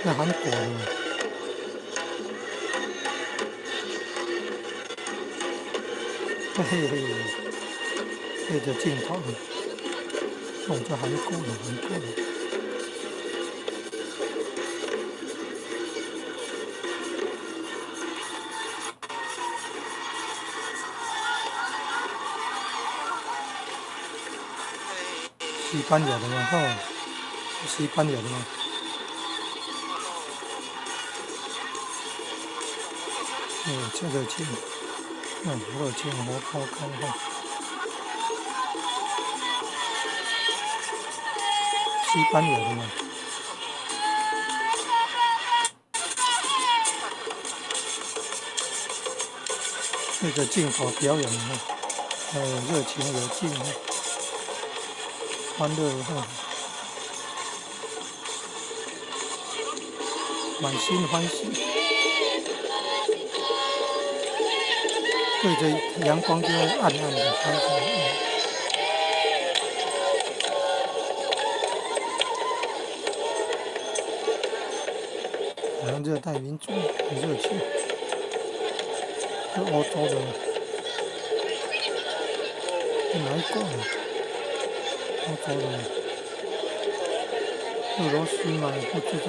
那韩国的嘛，嘿嘿嘿，对着镜头，我就韩国的，韩国的。西班牙的嘛，哈，西班牙的嘛，这个镜，热镜我看哈，西班牙的嘛，对着镜头表演的嘛，热情有劲，欢乐哈，满心欢喜，对着阳光就会暗暗的开着。好像热带民族很热情，是欧洲的，是哪一个呢？欧洲的，俄罗斯嘛，不知道。